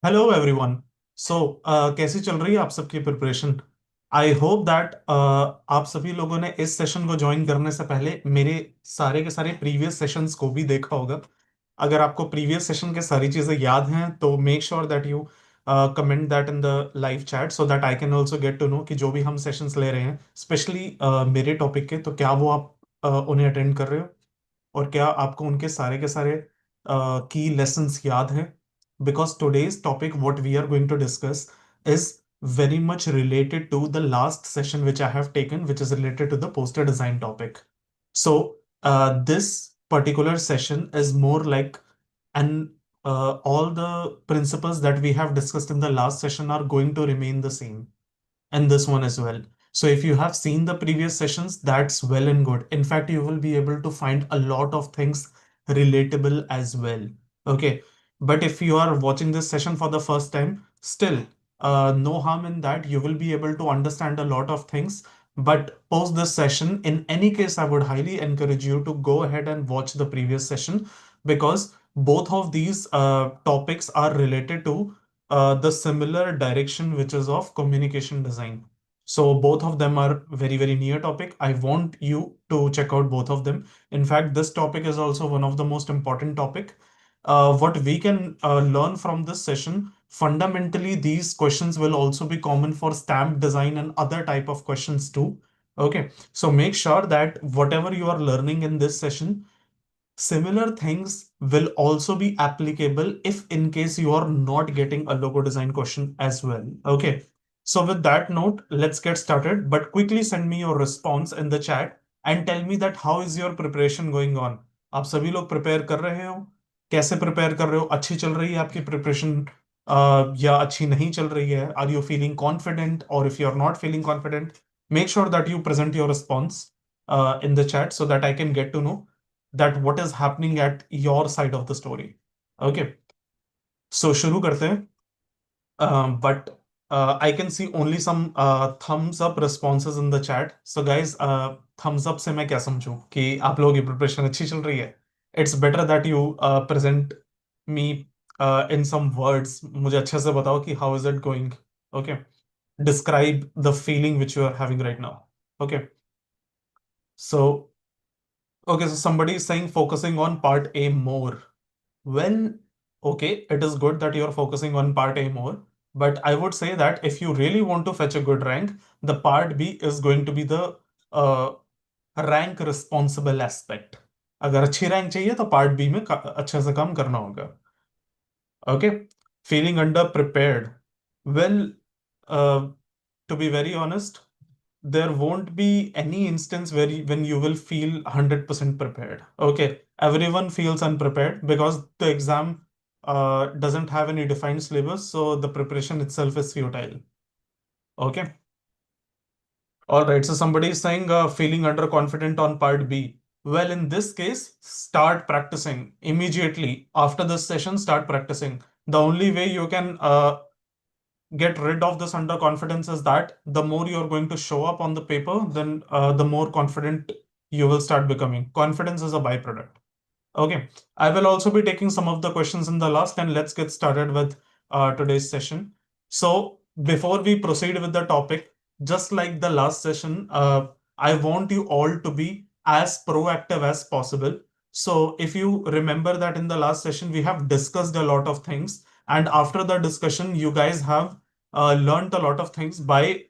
Hello everyone. सो कैसी चल रही है आप सबकी प्रिपरेशन? आई होप दैट आप सभी लोगों ने इस सेशन को ज्वाइन करने से पहले मेरे सारे के सारे प्रीवियस सेशंस को भी देखा होगा। अगर आपको प्रीवियस सेशन के सारी चीज़ें याद हैं तो make sure that you comment that in the live chat so that I can also get to know कि जो भी हम सेशंस ले रहे हैं स्पेशली मेरे टॉपिक के, तो क्या वो आप उन्हें अटेंड कर रहे हो और क्या आपको उनके सारे के सारे की लेसन्स याद हैं? Because today's topic, what we are going to discuss, is very much related to the last session which I have taken, which is related to the poster design topic. So, this particular session is more like all the principles that we have discussed in the last session are going to remain the same and this one as well. So if you have seen the previous sessions, that's well and good. In fact, you will be able to find a lot of things relatable as well. Okay. But if you are watching this session for the first time, still, no harm in that. You will be able to understand a lot of things. But post this session, in any case, I would highly encourage you to go ahead and watch the previous session because both of these topics are related to the similar direction, which is of communication design. So both of them are very, very near topic. I want you to check out both of them. In fact, this topic is also one of the most important topic. What we can learn from this session, fundamentally, these questions will also be common for stamp design and other type of questions too. Okay, so make sure that whatever you are learning in this session, similar things will also be applicable if in case you are not getting a logo design question as well. Okay. So with that note, let's get started, but quickly send me your response in the chat and tell me that how is your preparation going on? आप सभी लोग prepare कर रहे हो? कैसे prepare कर रहे हो? अच्छी चल रही है आपकी प्रिपरेशन या अच्छी नहीं चल रही है? Are you feeling confident, or if you're not feeling confident, make sure that you present your response in the chat so that I can get to know that what is happening at your side of the story. Okay, so शुरू करते हैं. But I can see only some thumbs up responses in the chat. So guys, thumbs up से मैं क्या समझूं कि आप लोगों की प्रिपरेशन अच्छी चल रही है? It's better that you present me in some words. मुझे अच्छे से बताओ कि how is it going? Okay, describe the feeling which you are having right now. Okay, so okay, so somebody is saying focusing on part A more. Well, okay, it is good that you're focusing on part A more, but I would say that if you really want to fetch a good rank, the part B is going to be the uh, rank responsible aspect. अगर अच्छी rank चाहिए तो part B में अच्छे से काम करना होगा. Okay, feeling under prepared. Well, to be very honest, there won't be any instance where when you will feel 100% prepared. Okay, everyone feels unprepared because the exam doesn't have any defined syllabus, so the preparation itself is futile. Okay, all right, so somebody is saying feeling underconfident on part B. Well, in this case, start practicing immediately after this session. Start practicing. The only way you can get rid of this underconfidence is that the more you're going to show up on the paper, then the more confident you will start becoming. Confidence is a byproduct. Okay, I will also be taking some of the questions in the last, and let's get started with today's session. So before we proceed with the topic, just like the last session, I want you all to be as proactive as possible. So if you remember that in the last session, we have discussed a lot of things, and after the discussion, you guys have learned a lot of things by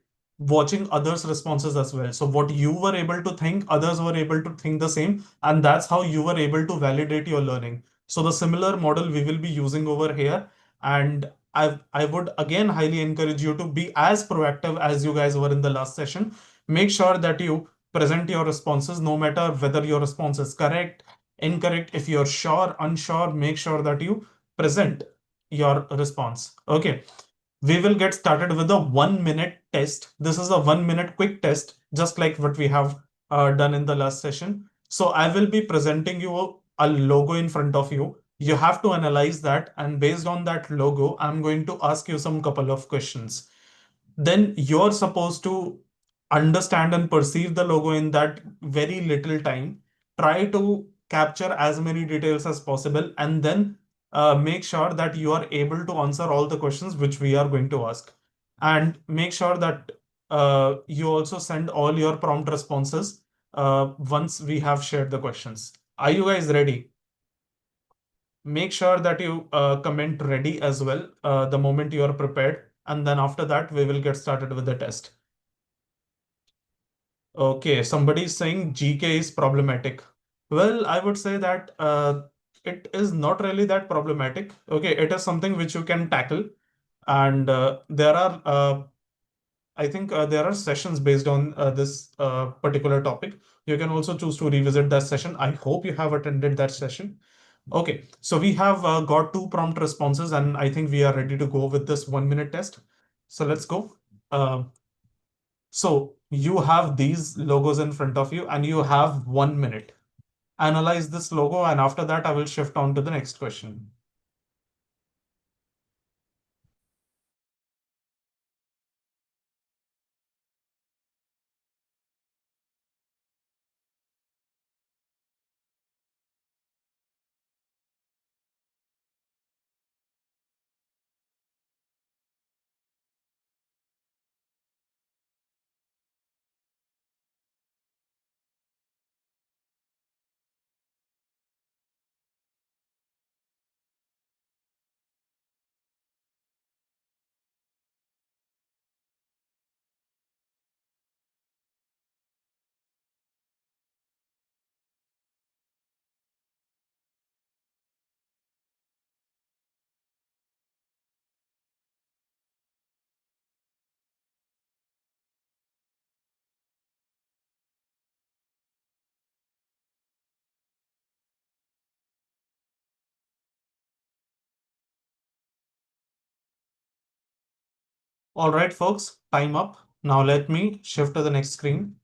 watching others' responses as well. So what you were able to think, others were able to think the same, and that's how you were able to validate your learning. So the similar model we will be using over here, and I would again highly encourage you to be as proactive as you guys were in the last session. Make sure that you present your responses no matter whether your response is correct, incorrect. If you're sure, unsure, make sure that you present your response. Okay, we will get started with a 1 minute test. This is a 1 minute quick test, just like what we have done in the last session. So I will be presenting you a logo in front of you. You have to analyze that, and based on that logo, I'm going to ask you some couple of questions. Then you're supposed to understand and perceive the logo in that very little time. Try to capture as many details as possible, and then make sure that you are able to answer all the questions which we are going to ask. And make sure that you also send all your prompt responses once we have shared the questions. Are you guys ready? Make sure that you comment ready as well the moment you are prepared. And then after that, we will get started with the test. Okay, somebody is saying GK is problematic. Well, I would say that it is not really that problematic. Okay, it is something which you can tackle. And there are, I think there are sessions based on this particular topic. You can also choose to revisit that session. I hope you have attended that session. Okay, so we have got two prompt responses, and I think we are ready to go with this 1 minute test. So let's go. Uh, so you have these logos in front of you, and you have 1 minute. Analyze this logo, and after that, I will shift on to the next question. All right, folks, time up. Now let me shift to the next screen.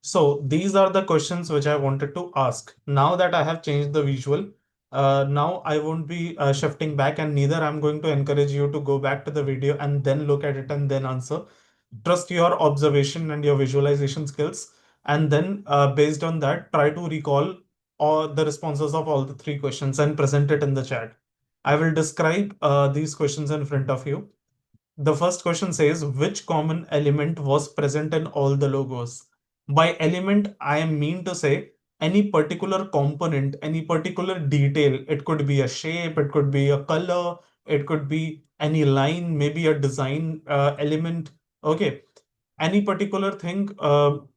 So these are the questions which I wanted to ask. Now that I have changed the visual, now I won't be shifting back, and neither I'm going to encourage you to go back to the video and then look at it and then answer. Trust your observation and your visualization skills. And then based on that, try to recall all the responses of all the three questions and present it in the chat. I will describe these questions in front of you. The first question says, which common element was present in all the logos? By element, I mean to say any particular component, any particular detail. It could be a shape, it could be a color, it could be any line, maybe a design element. Okay, any particular thing,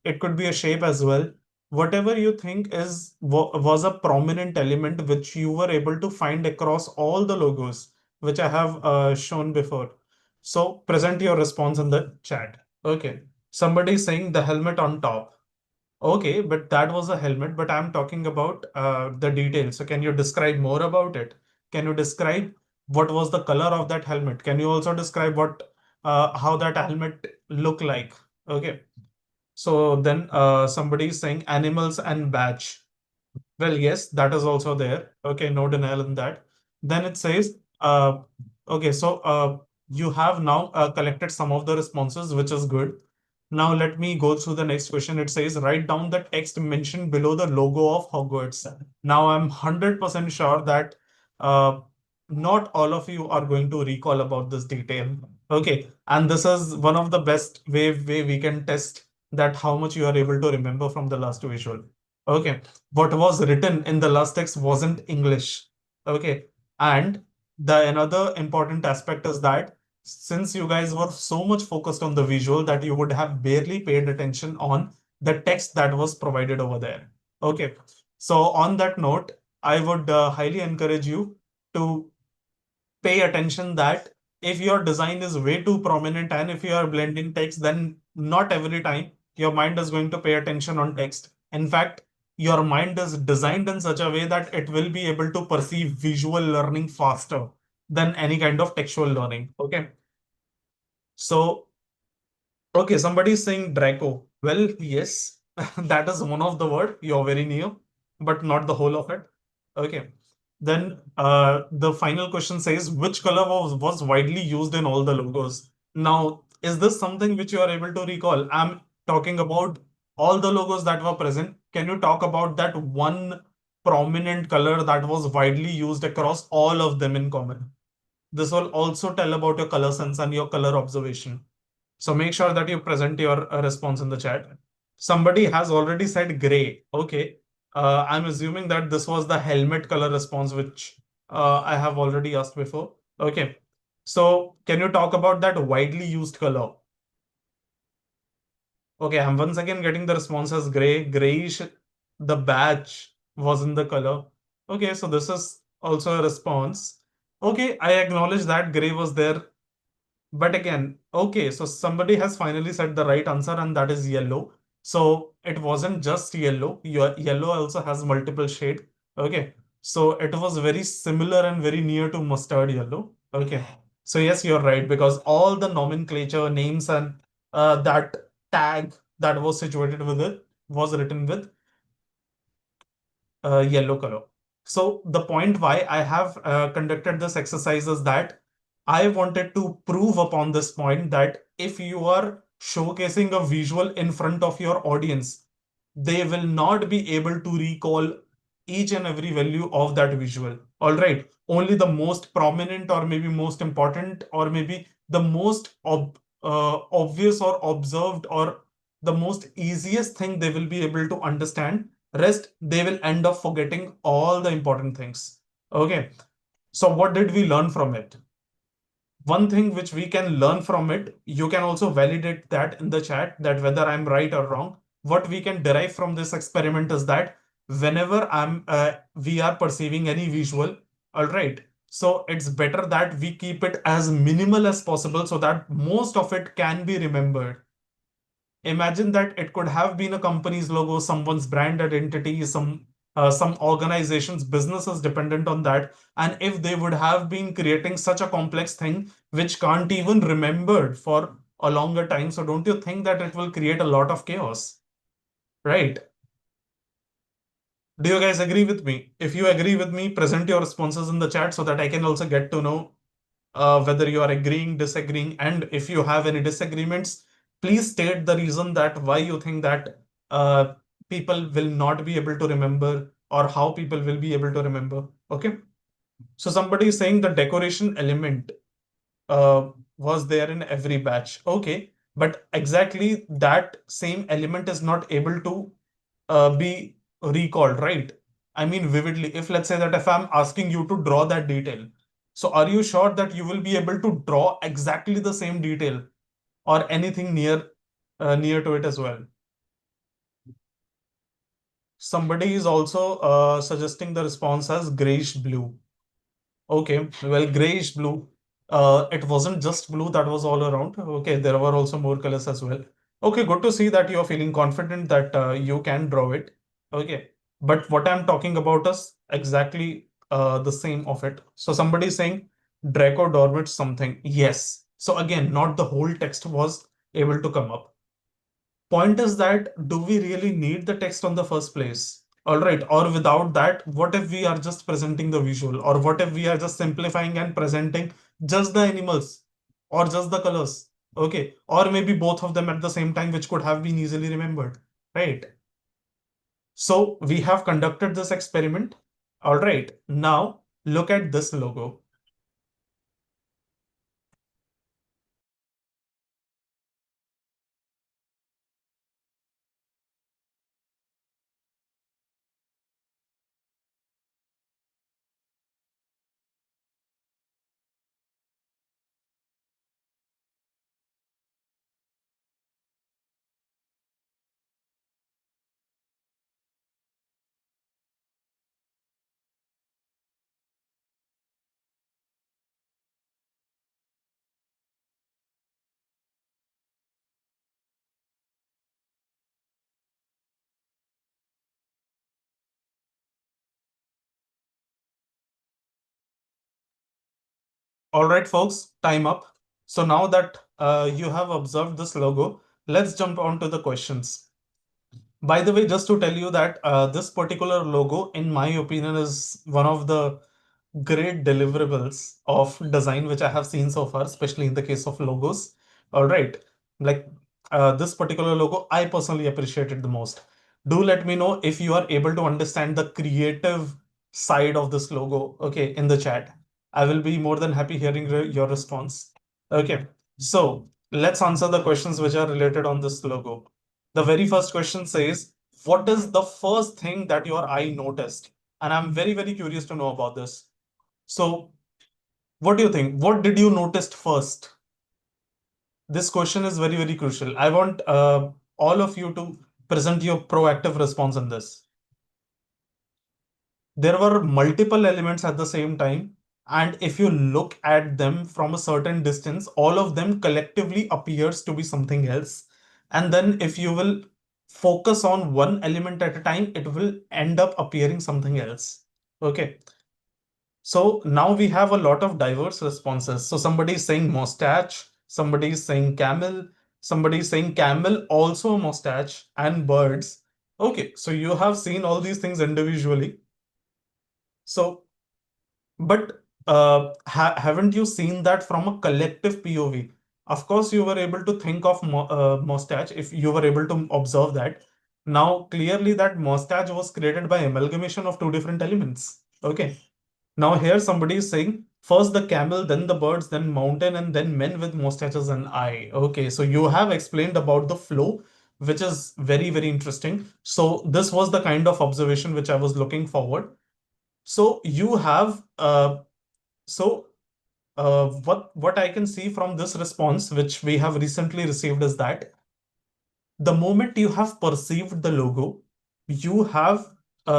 it could be a shape as well. Whatever you think was a prominent element which you were able to find across all the logos, which I have shown before. So present your response in the chat. Okay. Somebody is saying the helmet on top. Okay, but that was a helmet, but I'm talking about the details. So can you describe more about it? Can you describe what was the color of that helmet? Can you also describe what how that helmet look like? Okay. So then somebody is saying animals and badge. Well, yes, that is also there. Okay, no denial in that. Then it says, okay, so you have now collected some of the responses, which is good. Now let me go through the next question. It says, write down the text mentioned below the logo of Hogwarts. Now I'm 100% sure that uh, not all of you are going to recall about this detail. Okay, and this is one of the best way we can test that how much you are able to remember from the last visual. Okay, what was written in the last text wasn't English. Okay, and the another important aspect is that since you guys were so much focused on the visual that you would have barely paid attention on the text that was provided over there. Okay, so on that note, I would highly encourage you to pay attention that if your design is way too prominent and if you are blending text, then not every time your mind is going to pay attention on text. In fact, your mind is designed in such a way that it will be able to perceive visual learning faster than any kind of textual learning. Okay. So okay, somebody is saying Draco. Well, yes, that is one of the word. You're very near, but not the whole of it. Okay. Then the final question says, which color was widely used in all the logos? Now, is this something which you are able to recall? I'm talking about all the logos that were present. Can you talk about that one prominent color that was widely used across all of them in common. This will also tell about your color sense and your color observation. So make sure that you present your response in the chat. Somebody has already said gray. Okay. I'm assuming that this was the helmet color response, which I have already asked before. Okay. So can you talk about that widely used color? Okay, I'm once again getting the response as gray, grayish. The batch was in the color. Okay, so this is also a response. Okay, I acknowledge that gray was there. But again, okay, so somebody has finally said the right answer, and that is yellow. So it wasn't just yellow. Your yellow also has multiple shade. Okay, so it was very similar and very near to mustard yellow. Okay, so yes, you're right, because all the nomenclature names and that tag that was situated with it was written with yellow color. So the point why I have conducted this exercise is that I wanted to prove upon this point that if you are showcasing a visual in front of your audience, they will not be able to recall each and every value of that visual. All right. Only the most prominent or maybe most important or maybe the most obvious or observed or the most easiest thing they will be able to understand. Rest, they will end up forgetting all the important things. Okay. So what did we learn from it? One thing which we can learn from it, you can also validate that in the chat that whether I'm right or wrong. What we can derive from this experiment is that whenever we are perceiving any visual, all right, so it's better that we keep it as minimal as possible so that most of it can be remembered. Imagine that it could have been a company's logo, someone's brand identity, some organizations, businesses dependent on that. And if they would have been creating such a complex thing which can't even remembered for a longer time, so don't you think that it will create a lot of chaos, right? Do you guys agree with me? If you agree with me, present your responses in the chat so that I can also get to know whether you are agreeing, disagreeing, and if you have any disagreements, please state the reason that why you think that people will not be able to remember or how people will be able to remember. Okay. So somebody is saying the decoration element uh, was there in every batch. Okay. But exactly that same element is not able to be recalled, right? I mean, vividly. If let's say that if I'm asking you to draw that detail, so are you sure that you will be able to draw exactly the same detail or anything near to it as well? Somebody is also suggesting the response as grayish blue. Okay, well, grayish blue. It wasn't just blue that was all around. Okay, there were also more colors as well. Okay, good to see that you're feeling confident that you can draw it. Okay, but what I'm talking about is exactly the same of it. So somebody is saying Draco Dormit something. Yes. So again, not the whole text was able to come up. Point is that do we really need the text on the first place? All right. Or without that, what if we are just presenting the visual? Or what if we are just simplifying and presenting just the animals or just the colors? Okay. Or maybe both of them at the same time, which could have been easily remembered. Right. So we have conducted this experiment. All right. Now look at this logo. All right, folks, time up. So now that you have observed this logo, let's jump on to the questions. By the way, just to tell you that this particular logo, in my opinion, is one of the great deliverables of design which I have seen so far, especially in the case of logos. All right, like this particular logo, I personally appreciated the most. Do let me know if you are able to understand the creative side of this logo, okay, in the chat. I will be more than happy hearing your response. Okay, so let's answer the questions which are related on this logo. The very first question says, what is the first thing that your eye noticed? And I'm very, very curious to know about this. So, what do you think? What did you notice first? This question is very, very crucial. I want all of you to present your proactive response in this. There were multiple elements at the same time, and if you look at them from a certain distance, all of them collectively appears to be something else. And then if you will focus on one element at a time, it will end up appearing something else. Okay. So now we have a lot of diverse responses. So somebody is saying mustache, somebody is saying camel, somebody is saying camel, also mustache, and birds. Okay, so you have seen all these things individually. So, but haven't you seen that from a collective POV? Of course, you were able to think of mustache if you were able to observe that. Now, clearly, that mustache was created by amalgamation of two different elements. Okay. Now here somebody is saying first the camel, then the birds, then mountain, and then men with mustaches and eye. Okay, so you have explained about the flow, which is very, very interesting. So this was the kind of observation which I was looking forward. So you have so what I can see from this response, which we have recently received, is that the moment you have perceived the logo, you have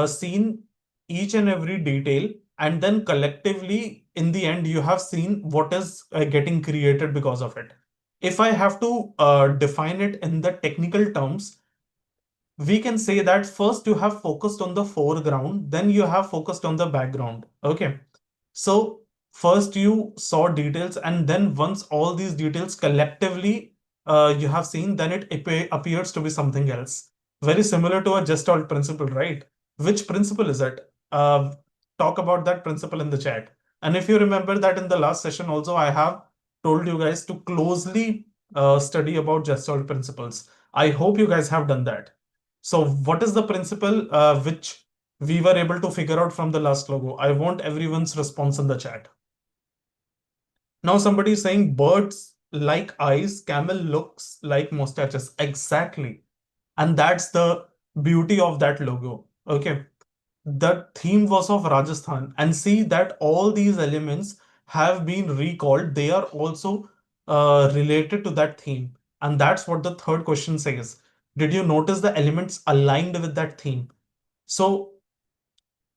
seen each and every detail, and then collectively, in the end, you have seen what is getting created because of it. If I have to define it in the technical terms, we can say that first you have focused on the foreground, then you have focused on the background. Okay. So first you saw details, and then once all these details collectively you have seen, then it appears to be something else. Very similar to a Gestalt principle, right? Which principle is it? Talk about that principle in the chat. And if you remember that in the last session also, I have told you guys to closely study about Gestalt principles. I hope you guys have done that. So what is the principle which we were able to figure out from the last logo? I want everyone's response in the chat. Now somebody is saying birds like eyes, camel looks like mustaches. Exactly. And that's the beauty of that logo. Okay. The theme was of Rajasthan, and see that all these elements have been recalled. They are also related to that theme. And that's what the third question says. Did you notice the elements aligned with that theme? So,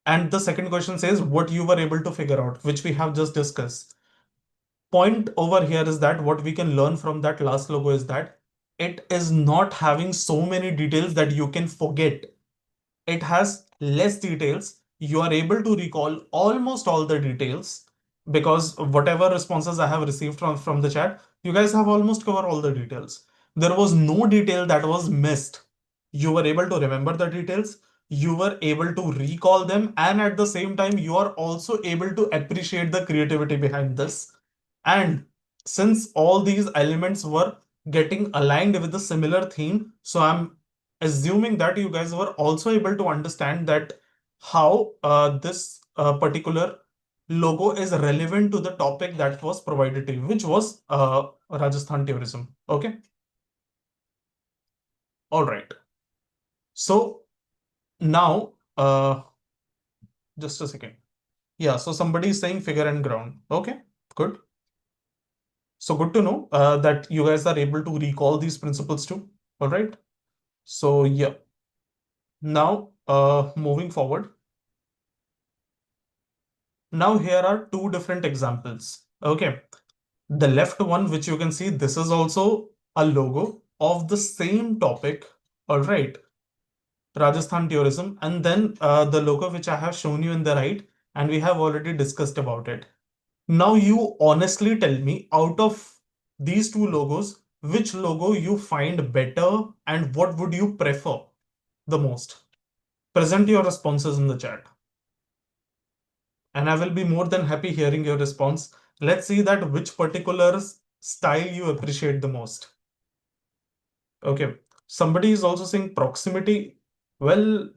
and the second question says what you were able to figure out, which we have just discussed. Point over here is that what we can learn from that last logo is that it is not having so many details that you can forget. It has less details. You are able to recall almost all the details because whatever responses I have received from the chat, you guys have almost covered all the details. There was no detail that was missed. You were able to remember the details, you were able to recall them, and at the same time, you are also able to appreciate the creativity behind this. And since all these elements were getting aligned with a similar theme, so I'm assuming that you guys were also able to understand that how this particular logo is relevant to the topic that was provided to you, which was Rajasthan tourism. Okay. All right. So now, just a second. Yeah. So somebody is saying figure and ground. Okay. Good. So good to know that you guys are able to recall these principles too. All right. So yeah. Now, moving forward. Now here are two different examples. Okay. The left one, which you can see, this is also a logo of the same topic. All right. Rajasthan tourism. And then the logo, which I have shown you in the right, and we have already discussed about it. Now you honestly tell me, out of these two logos, which logo you find better and what would you prefer the most? Present your responses in the chat. And I will be more than happy hearing your response. Let's see that which particular style you appreciate the most. Okay. Somebody is also saying proximity. Well,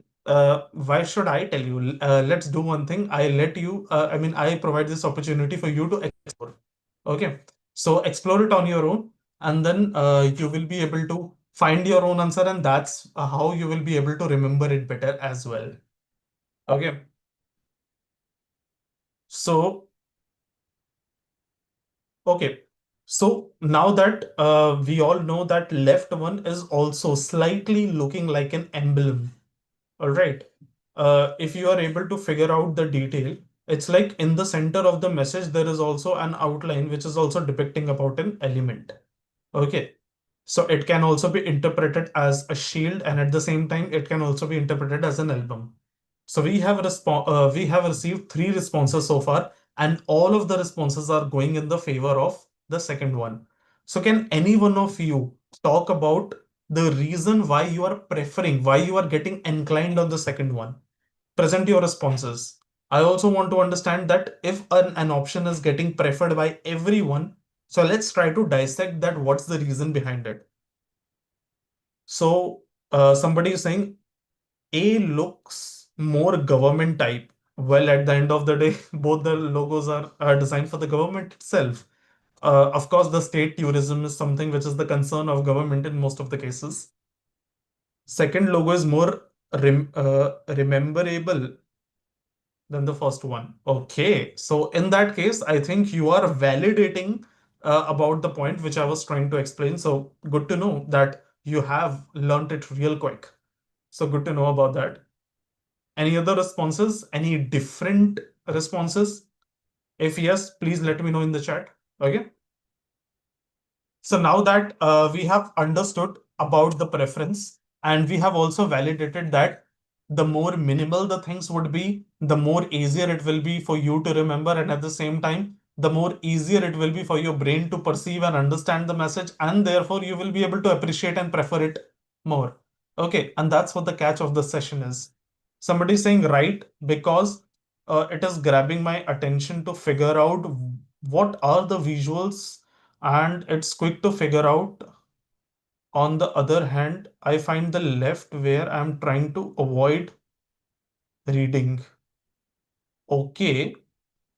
why should I tell you? Let's do one thing. I let you, I mean, I provide this opportunity for you to explore. Okay. So explore it on your own, and then you will be able to find your own answer, and that's how you will be able to remember it better as well. Okay. So, okay. So now that we all know that left one is also slightly looking like an emblem. All right. If you are able to figure out the detail, it's like in the center of the message, there is also an outline which is also depicting about an element. Okay. So it can also be interpreted as a shield, and at the same time, it can also be interpreted as an album. So we have received three responses so far, and all of the responses are going in the favor of the second one. So can any one of you talk about the reason why you are preferring, why you are getting inclined on the second one? Present your responses. I also want to understand that if an option is getting preferred by everyone, so let's try to dissect that. What's the reason behind it? So somebody is saying A looks more government type. Well, at the end of the day, both the logos are designed for the government itself. Of course, the state tourism is something which is the concern of government in most of the cases. Second logo is more rememberable than the first one. Okay, so in that case, I think you are validating about the point which I was trying to explain. So good to know that you have learned it real quick. So good to know about that. Any other responses? Any different responses? If yes, please let me know in the chat. Okay. So now that we have understood about the preference, and we have also validated that the more minimal the things would be, the more easier it will be for you to remember. And at the same time, the more easier it will be for your brain to perceive and understand the message. And therefore, you will be able to appreciate and prefer it more. Okay. And that's what the catch of the session is. Somebody saying right because it is grabbing my attention to figure out what are the visuals, and it's quick to figure out. On the other hand, I find the left where I'm trying to avoid reading. Okay.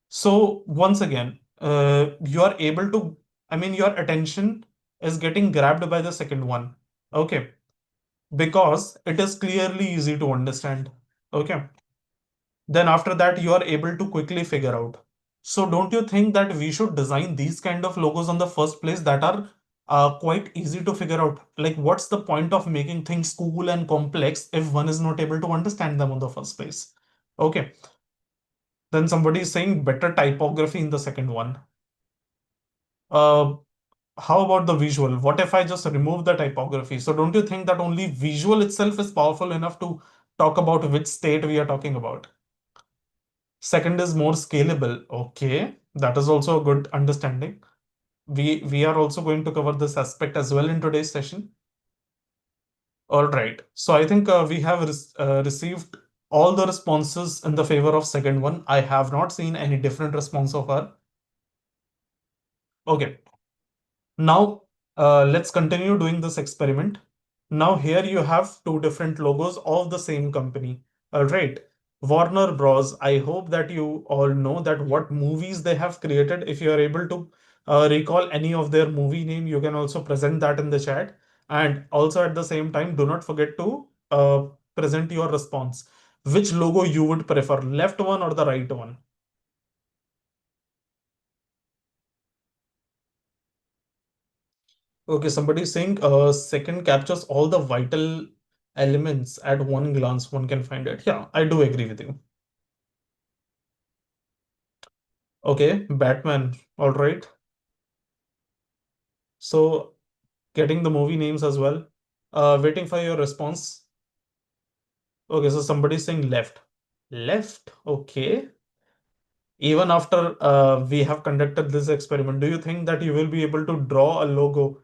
So once again, you are able to, I mean, your attention is getting grabbed by the second one. Okay. Because it is clearly easy to understand. Okay. Then after that, you are able to quickly figure out. So don't you think that we should design these kind of logos on the first place that are quite easy to figure out? Like, what's the point of making things cool and complex if one is not able to understand them on the first place? Okay. Then somebody is saying better typography in the second one. Uh, how about the visual? What if I just remove the typography? So don't you think that only visual itself is powerful enough to talk about which state we are talking about? Second is more scalable. Okay, that is also a good understanding. We are also going to cover this aspect as well in today's session. All right. So I think we have received all the responses in the favor of second one. I have not seen any different response so far. Okay. Now, let's continue doing this experiment. Now, here you have two different logos of the same company. All right. Warner Bros. I hope that you all know that what movies they have created. If you are able to recall any of their movie name, you can also present that in the chat. And also at the same time, do not forget to present your response. Which logo you would prefer, left one or the right one? Okay, somebody is saying second captures all the vital elements at one glance, one can find it. Yeah, I do agree with you. Okay, Batman. All right. So getting the movie names as well. Waiting for your response. Okay, so somebody is saying left. Left. Okay. Even after we have conducted this experiment, do you think that you will be able to draw a logo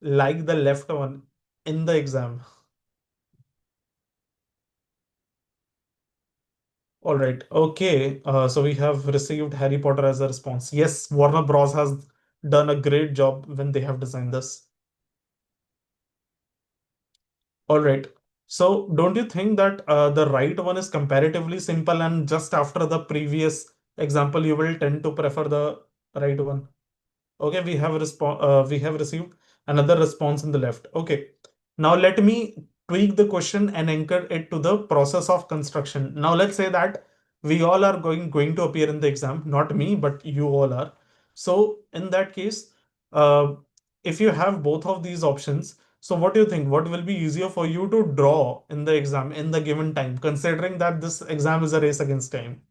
like the left one in the exam? All right. Okay. So we have received Harry Potter as a response. Yes, Warner Bros. Has done a great job when they have designed this. All right. So don't you think that the right one is comparatively simple, and just after the previous example, you will tend to prefer the right one? Okay, we have received another response in the left. Okay, now let me tweak the question and anchor it to the process of construction. Now let's say that we all are going to appear in the exam, not me, but you all are. So in that case, uh, if you have both of these options, so what do you think? What will be easier for you to draw in the exam in the given time, considering that this exam is a race against time?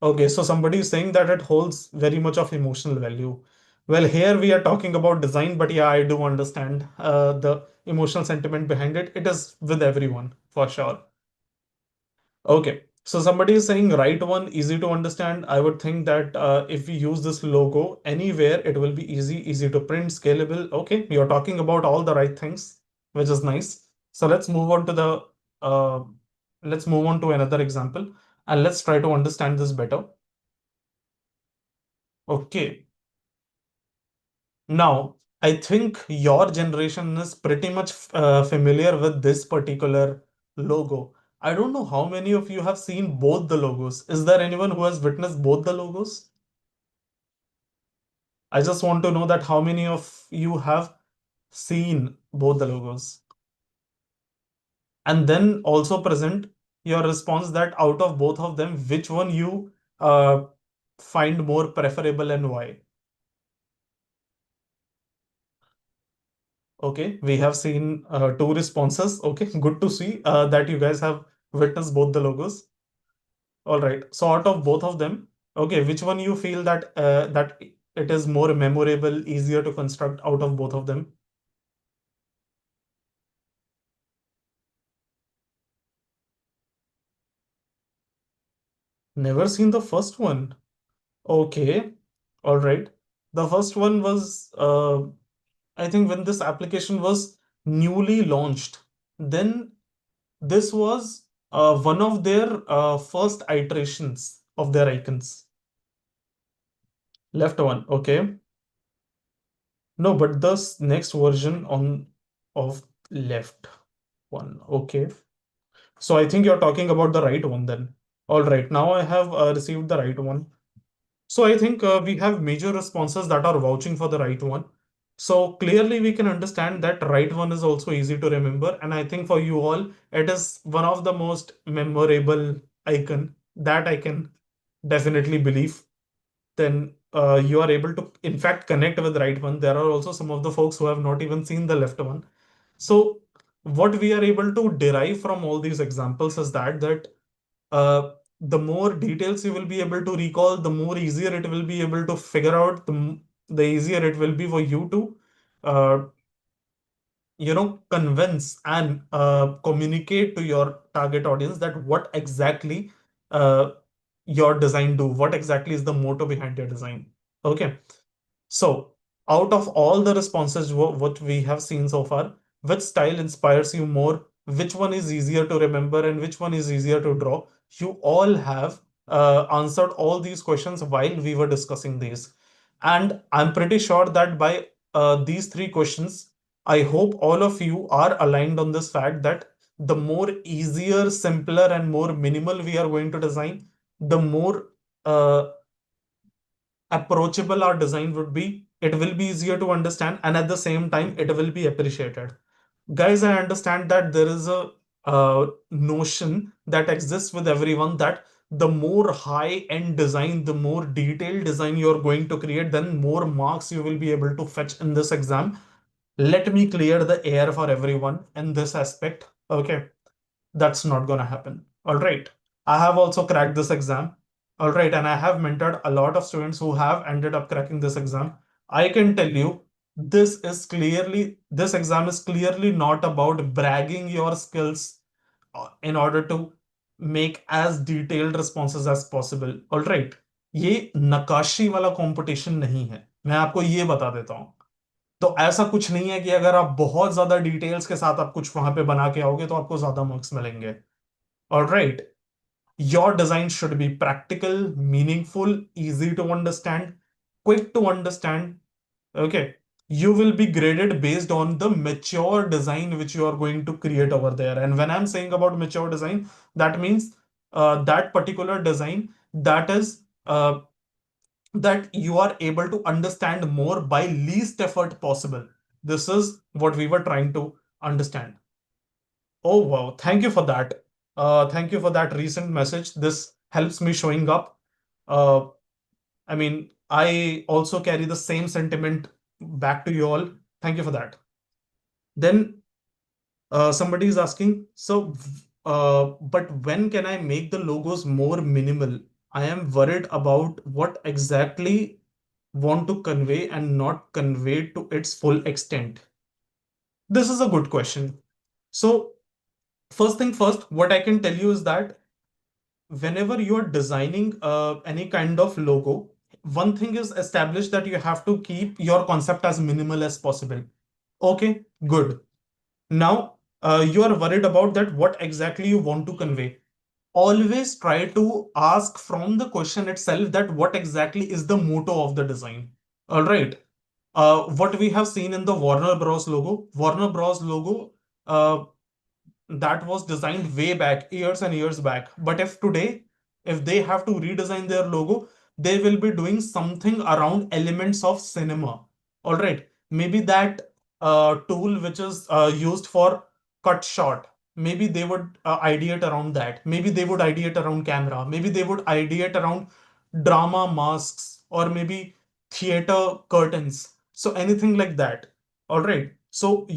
Okay, so somebody is saying that it holds very much of emotional value. Well, here we are talking about design, but yeah, I do understand the emotional sentiment behind it. It is with everyone for sure. Okay, so somebody is saying right one, easy to understand. I would think that if we use this logo anywhere, it will be easy to print, scalable. Okay, you're talking about all the right things, which is nice. So uh, let's move on to another example, and let's try to understand this better. Okay. Now, I think your generation is pretty much familiar with this particular logo. I don't know how many of you have seen both the logos. Is there anyone who has witnessed both the logos? I just want to know that how many of you have seen both the logos. And then also present your response that out of both of them, which one you uh, find more preferable and why. Okay, we have seen two responses. Okay, good to see that you guys have witnessed both the logos. All right. So out of both of them, okay, which one you feel that it is more memorable, easier to construct out of both of them? Never seen the first one. Okay. All right. The first one was, I think, when this application was newly launched. Then this was one of their first iterations of their icons. Left one, okay. No, but the next version on of left one, okay. So I think you're talking about the right one then. All right, now I have received the right one. So I think we have major responses that are vouching for the right one. So clearly we can understand that right one is also easy to remember. And I think for you all, it is one of the most memorable icon that I can definitely believe. Then you are able to, in fact, connect with the right one. There are also some of the folks who have not even seen the left one. So what we are able to derive from all these examples is that uh, the more details you will be able to recall, the more easier it will be able to figure out, the easier it will be for you to uh, convince and communicate to your target audience that what exactly uh, your design do, what exactly is the motto behind your design. Okay, so out of all the responses what we have seen so far, which style inspires you more, which one is easier to remember, and which one is easier to draw? You all have answered all these questions while we were discussing these, and I'm pretty sure that by these three questions, I hope all of you are aligned on this fact that the more easier, simpler, and more minimal we are going to design, the more approachable our design would be. It will be easier to understand, and at the same time, it will be appreciated. Guys, I understand that there is a notion that exists with everyone that the more high-end design, the more detailed design you're going to create, then more marks you will be able to fetch in this exam. Let me clear the air for everyone in this aspect. Okay, that's not gonna happen. All right. I have also cracked this exam. All right. And I have mentored a lot of students who have ended up cracking this exam. I can tell you this exam is clearly not about bragging your skills in order to make as detailed responses as possible. All right. ये नकाशी वाला competition नहीं है, मैं आपको ये बता देता हूँ। तो ऐसा कुछ नहीं है कि अगर आप बहुत ज्यादा डिटेल्स के साथ आप कुछ वहां पे बना के आओगे तो आपको ज्यादा मार्क्स मिलेंगे। Alright, your design should be practical, meaningful, easy to understand, quick to understand. Okay, you will be graded based on the mature design which you are going to create over there. And when I'm saying about mature design, that means that particular design that is that you are able to understand more by least effort possible. This is what we were trying to understand. Oh wow, thank you for that. Thank you for that recent message. This helps me showing up. Uh, I mean, I also carry the same sentiment back to you all. Thank you for that. Then somebody is asking, so, but when can I make the logos more minimal? I am worried about what exactly want to convey and not convey to its full extent. This is a good question. So, first thing first, what I can tell you is that whenever you are designing any kind of logo, one thing is established that you have to keep your concept as minimal as possible. Okay, good. Now, you are worried about that, what exactly you want to convey. Always try to ask from the question itself that what exactly is the motto of the design. All right. What we have seen in the Warner Bros. Logo, uh, that was designed way back, years and years back. But if today, if they have to redesign their logo, they will be doing something around elements of cinema. All right. Maybe that tool which is used for cut shot, maybe they would ideate around that. Maybe they would ideate around camera. Maybe they would ideate around drama masks or maybe theater curtains. So anything like that. All right. So,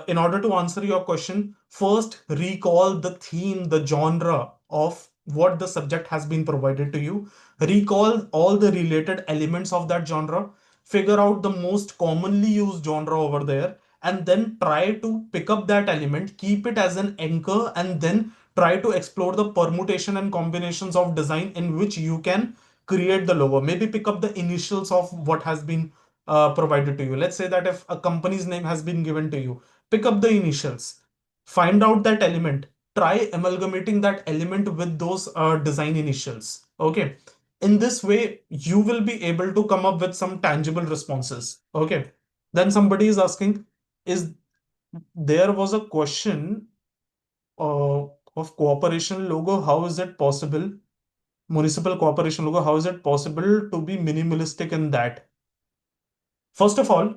in order to answer your question, first recall the theme, the genre of what the subject has been provided to you. Recall all the related elements of that genre. Figure out the most commonly used genre over there, and then try to pick up that element, keep it as an anchor, and then try to explore the permutation and combinations of design in which you can create the logo. Maybe pick up the initials of what has been provided to you. Let's say that if a company's name has been given to you, pick up the initials, find out that element, try amalgamating that element with those design initials. Okay. In this way, you will be able to come up with some tangible responses. Okay. Then somebody is asking, is there was a question of cooperation logo? How is it possible? Municipal cooperation logo, how is it possible to be minimalistic in that? First of all,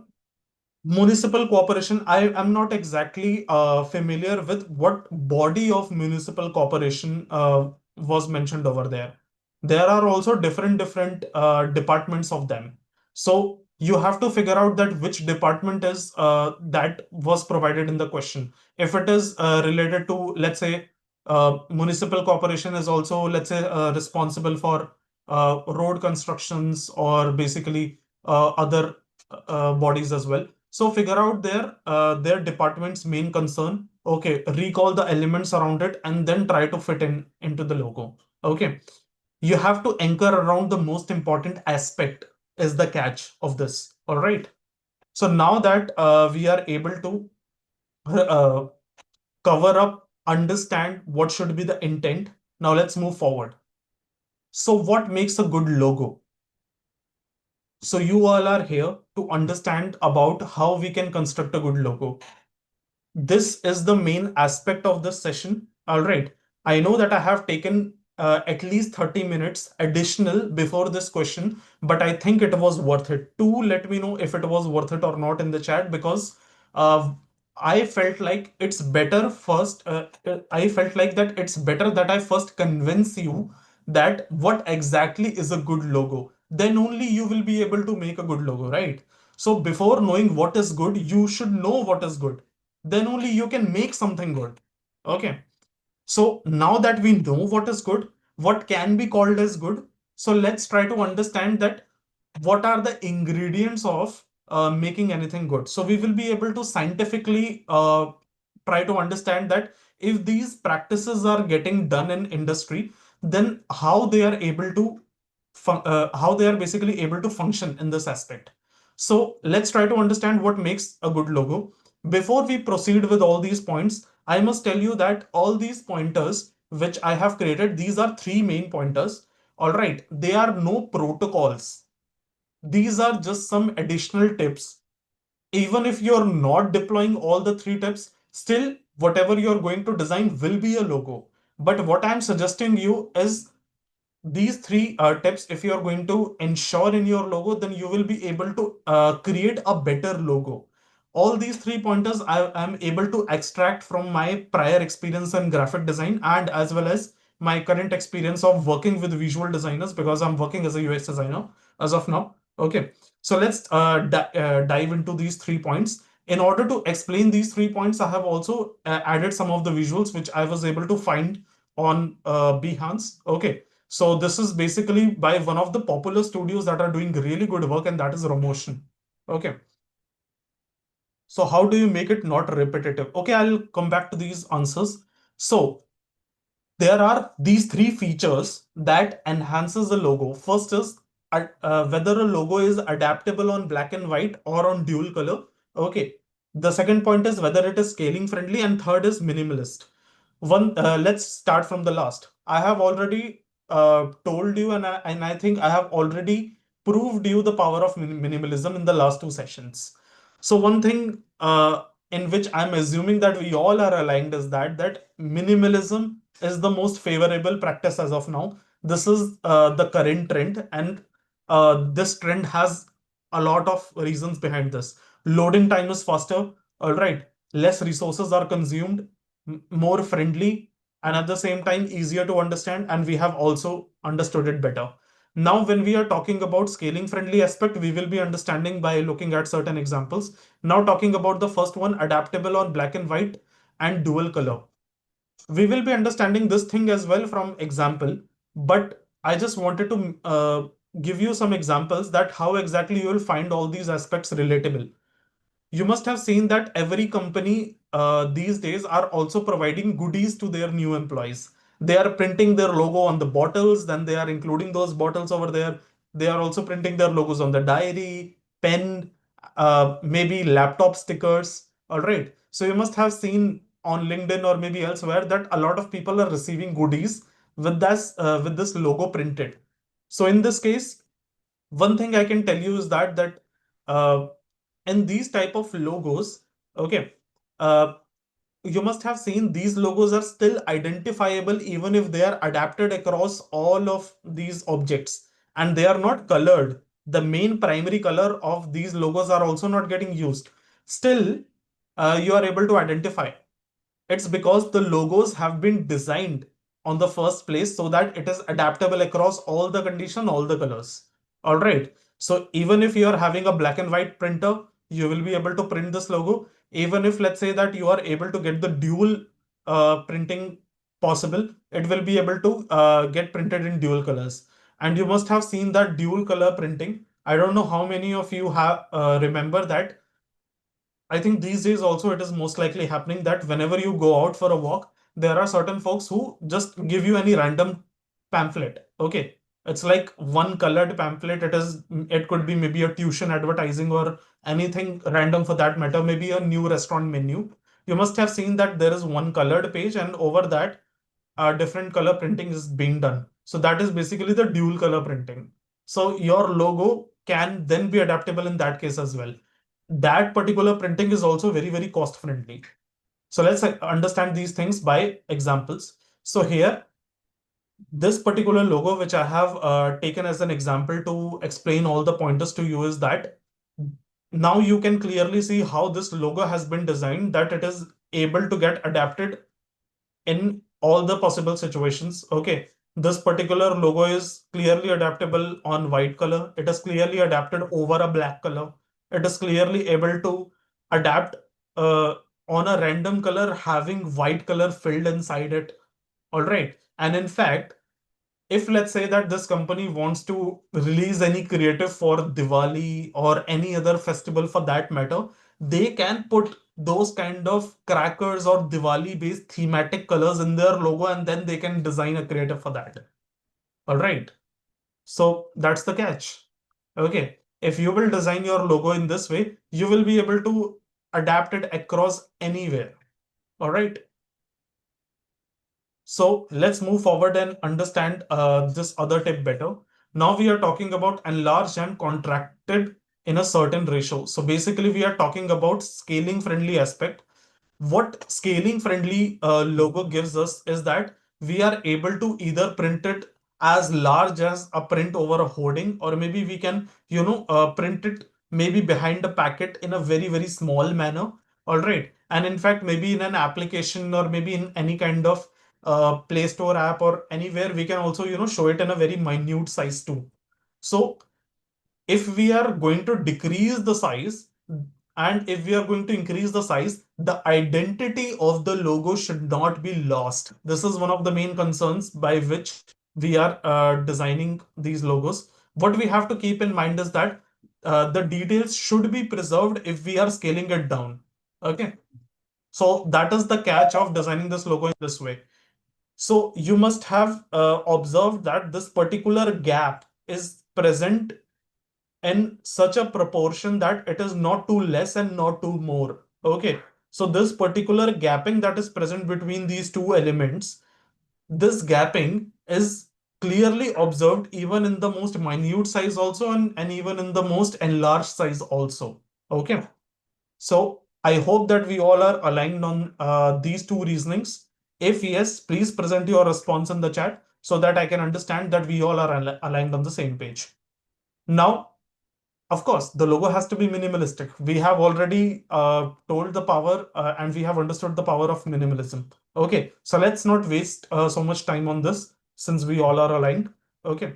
municipal cooperation, I am not exactly familiar with what body of municipal cooperation was mentioned over there. There are also different departments of them. So you have to figure out that which department is that was provided in the question. If it is related to, let's say, municipal corporation is also, let's say, responsible for road constructions or basically other bodies as well. So figure out their department's main concern. Okay, recall the elements around it and then try to fit in into the logo. Okay, you have to anchor around the most important aspect is the catch of this. All right. So now that we are able to uh, cover up, understand what should be the intent. Now let's move forward. So what makes a good logo? So you all are here to understand about how we can construct a good logo. This is the main aspect of this session. All right. I know that I have taken at least 30 minutes additional before this question, but I think it was worth it. Do let me know if it was worth it or not in the chat, because uh, I felt like it's better first. I felt like that it's better that I first convince you that what exactly is a good logo. Then only you will be able to make a good logo, right? So before knowing what is good, you should know what is good, then only you can make something good. Okay. So now that we know what is good, what can be called as good, so let's try to understand that what are the ingredients of making anything good. So we will be able to scientifically try to understand that if these practices are getting done in industry, then how they are able to how they are basically able to function in this aspect. So let's try to understand what makes a good logo. Before we proceed with all these points, I must tell you that all these pointers which I have created, these are three main pointers. All right, they are no protocols. These are just some additional tips even if you're not deploying all the three tips, still whatever you're going to design will be a logo. But what I'm suggesting you is these three tips. If you are going to ensure in your logo, then you will be able to create a better logo. All these three pointers I am able to extract from my prior experience in graphic design, and as well as my current experience of working with visual designers, because I'm working as a UX designer as of now. Okay, so let's dive into these 3 points. In order to explain these 3 points, I have also added some of the visuals which I was able to find on Behance. Okay, so this is basically by one of the popular studios that are doing really good work, and that is Ramotion. Okay. So how do you make it not repetitive? Okay, I'll come back to these answers. So there are these three features that enhances the logo. First is whether a logo is adaptable on black and white or on dual color. Okay. The second point is whether it is scaling friendly, and third is minimalist. Let's start from the last. I have already told you, and I think I have already proved you the power of minimalism in the last two sessions. So one thing in which I'm assuming that we all are aligned is that minimalism is the most favorable practice as of now. This is the current trend, and this trend has a lot of reasons behind this. Loading time is faster, all right. Less resources are consumed, more friendly, and at the same time easier to understand. And we have also understood it better. Now, when we are talking about scaling friendly aspect, we will be understanding by looking at certain examples. Now, talking about the first one, adaptable on black and white and dual color. We will be understanding this thing as well from example, but I just wanted to give you some examples that how exactly you will find all these aspects relatable. You must have seen that every company these days are also providing goodies to their new employees. They are printing their logo on the bottles, then they are including those bottles over there. They are also printing their logos on the diary, pen, maybe laptop stickers. All right. So you must have seen on LinkedIn or maybe elsewhere that a lot of people are receiving goodies with this logo printed. So in this case, one thing I can tell you is that uh, in these type of logos, okay, uh, you must have seen these logos are still identifiable even if they are adapted across all of these objects, and they are not colored. The main primary color of these logos are also not getting used. Still, you are able to identify. It's because the logos have been designed on the first place so that it is adaptable across all the condition, all the colors. All right. So even if you are having a black and white printer, you will be able to print this logo. Even if let's say that you are able to get the dual printing possible, it will be able to get printed in dual colors. And you must have seen that dual color printing. I don't know how many of you have remember that. I think these days also it is most likely happening that whenever you go out for a walk, there are certain folks who just give you any random pamphlet. Okay. It's like one colored pamphlet. It could be maybe a tuition advertising or anything random for that matter, maybe a new restaurant menu. You must have seen that there is one colored page, and over that, different color printing is being done. So that is basically the dual color printing. So your logo can then be adaptable in that case as well. That particular printing is also very, very cost friendly. So let's understand these things by examples. So here, this particular logo, which I have taken as an example to explain all the pointers to you, is that now you can clearly see how this logo has been designed, that it is able to get adapted in all the possible situations. Okay, this particular logo is clearly adaptable on white color. It is clearly adapted over a black color. It is clearly able to adapt uh, on a random color having white color filled inside it. All right. And in fact, if let's say that this company wants to release any creative for Diwali or any other festival for that matter, they can put those kind of crackers or Diwali based thematic colors in their logo, and then they can design a creative for that. All right. So that's the catch. Okay. If you will design your logo in this way, you will be able to adapt it across anywhere. All right. So let's move forward and understand this other tip better. Now we are talking about enlarged and contracted in a certain ratio. So basically, we are talking about scaling friendly aspect. What scaling friendly logo gives us is that we are able to either print it as large as a print over a hoarding, or maybe we can, print it maybe behind a packet in a very, very small manner. All right. And in fact, maybe in an application or maybe in any kind of Play Store app or anywhere, we can also, show it in a very minute size too. So if we are going to decrease the size and if we are going to increase the size, the identity of the logo should not be lost. This is one of the main concerns by which we are designing these logos. What we have to keep in mind is that the details should be preserved if we are scaling it down. Okay. So that is the catch of designing this logo in this way. So you must have observed that this particular gap is present in such a proportion that it is not too less and not too more. Okay. So this particular gapping that is present between these two elements, this gapping is clearly observed even in the most minute size also, and even in the most enlarged size also. Okay. So I hope that we all are aligned on these two reasonings. If yes, please present your response in the chat so that I can understand that we all are aligned on the same page. Now, of course, the logo has to be minimalistic. We have already told the power and we have understood the power of minimalism. Okay, so let's not waste so much time on this since we all are aligned. Okay,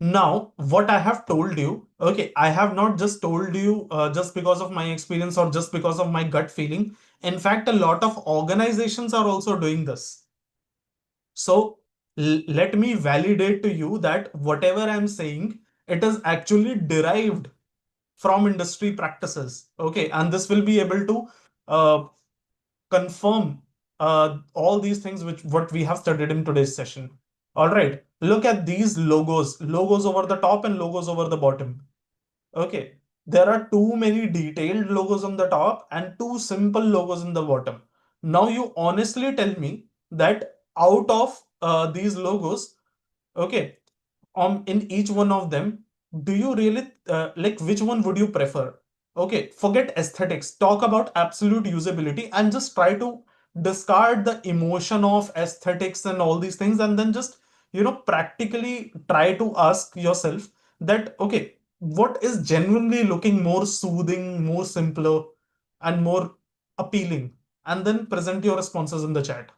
now what I have told you, okay, I have not just told you just because of my experience or just because of my gut feeling. In fact, a lot of organizations are also doing this. So let me validate to you that whatever I'm saying, it is actually derived from industry practices. Okay, and this will be able to uh, confirm all these things which what we have studied in today's session. All right, look at these logos over the top and logos over the bottom. Okay, there are too many detailed logos on the top and too simple logos in the bottom. Now you honestly tell me that out of these logos, okay, in each one of them, do you really like which one would you prefer? Okay, forget aesthetics, talk about absolute usability and just try to discard the emotion of aesthetics and all these things, and then just practically try to ask yourself that okay, what is genuinely looking more soothing, more simpler, and more appealing, and then present your responses in the chat.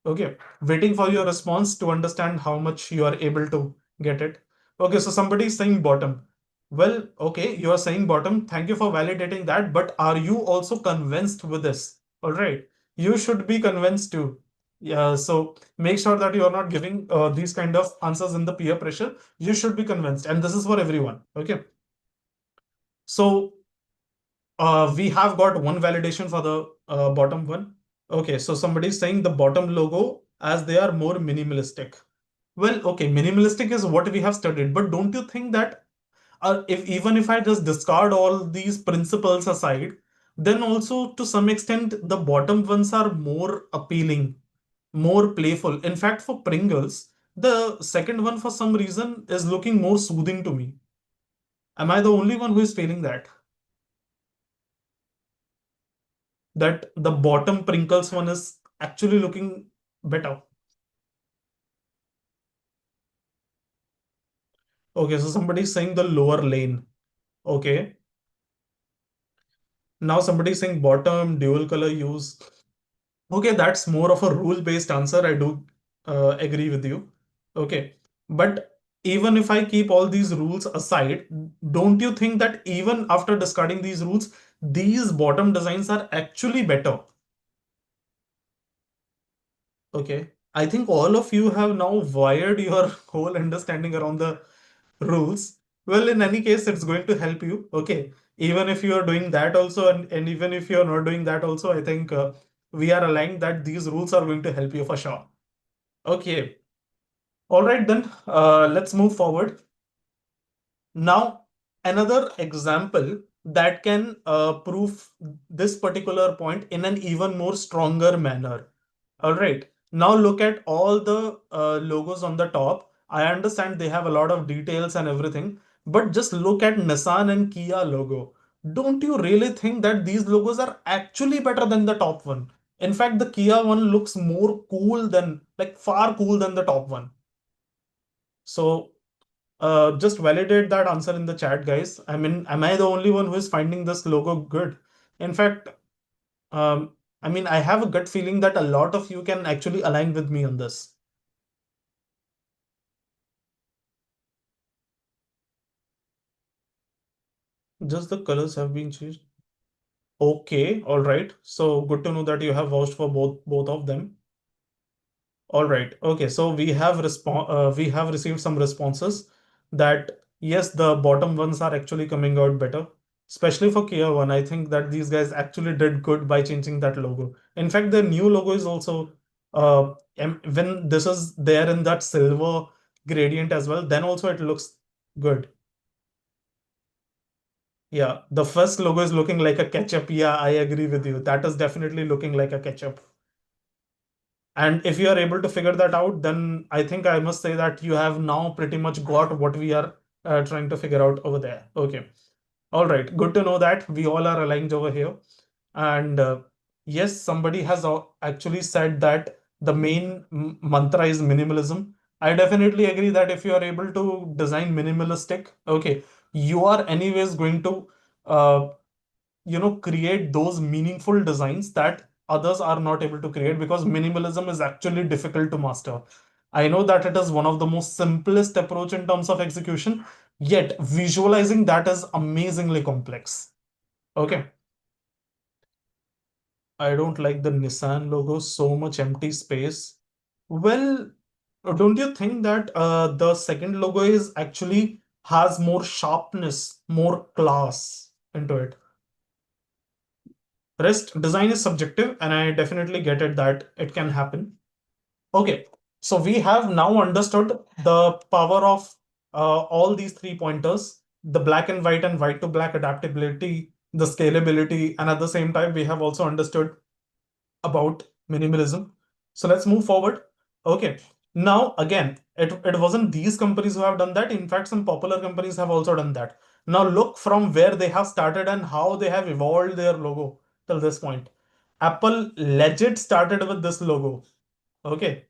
Okay, waiting for your response to understand how much you are able to get it. Okay, so somebody is saying bottom. Well, okay, you are saying bottom. Thank you for validating that. But are you also convinced with this? All right, you should be convinced too. Yeah, so make sure that you are not giving these kind of answers in the peer pressure. You should be convinced, and this is for everyone. Okay, so we have got one validation for the bottom one. Okay, so somebody is saying the bottom logo as they are more minimalistic. Well, okay, minimalistic is what we have studied, but don't you think that if even if I just discard all these principles aside, then also to some extent the bottom ones are more appealing, more playful. In fact, for Pringles, the second one for some reason is looking more soothing to me. Am I the only one who is feeling that? That the bottom Pringles one is actually looking better. Okay, so somebody is saying the lower lane. Okay. Now somebody is saying bottom dual color use. Okay, that's more of a rule-based answer. I do agree with you. Okay. But even if I keep all these rules aside, don't you think that even after discarding these rules, these bottom designs are actually better? Okay. I think all of you have now wired your whole understanding around the rules. Well, in any case, it's going to help you. Okay. Even if you are doing that also, and even if you're not doing that also, I think we are aligned that these rules are going to help you for sure. Okay. All right, then let's move forward. Now, another example that can prove this particular point in an even more stronger manner. All right. Now look at all the logos on the top. I understand they have a lot of details and everything, But just look at Nissan and Kia logo. Don't you really think that these logos are actually better than the top one? In fact, the Kia one looks more cool than, like, far cool than the top one. So just validate that answer in the chat, guys. I mean, am I the only one who is finding this logo good? In fact, I mean, I have a gut feeling that a lot of you can actually align with me on this. Just the colors have been changed. Okay, all right. So good to know that you have vouched for both of them. All right. Okay. So we have received some responses that yes, the bottom ones are actually coming out better, especially for Kia One. I think that these guys actually did good by changing that logo. In fact, the new logo is also when this is there in that silver gradient as well, then also it looks good. Yeah, the first logo is looking like a ketchup. Yeah, I agree with you. That is definitely looking like a ketchup. And if you are able to figure that out, then I think I must say that you have now pretty much got what we are trying to figure out over there. Okay. All right. Good to know that we all are aligned over here. And yes, somebody has actually said that the main mantra is minimalism. I definitely agree that if you are able to design minimalistic, okay, you are anyways going to uh, create those meaningful designs that others are not able to create, because minimalism is actually difficult to master. I know that it is one of the most simplest approach in terms of execution, yet visualizing that is amazingly complex. Okay. I don't like the Nissan logo, so much empty space. Well, don't you think that the second logo is actually has more sharpness, more class into it? Rest design is subjective, and I definitely get it that it can happen. Okay, so we have now understood the power of all these three pointers: the black and white to black adaptability, the scalability, and at the same time, we have also understood about minimalism. So let's move forward. Okay. Now, again, it wasn't these companies who have done that. In fact, some popular companies have also done that. Now, look from where they have started and how they have evolved their logo till this point. Apple legit started with this logo. Okay.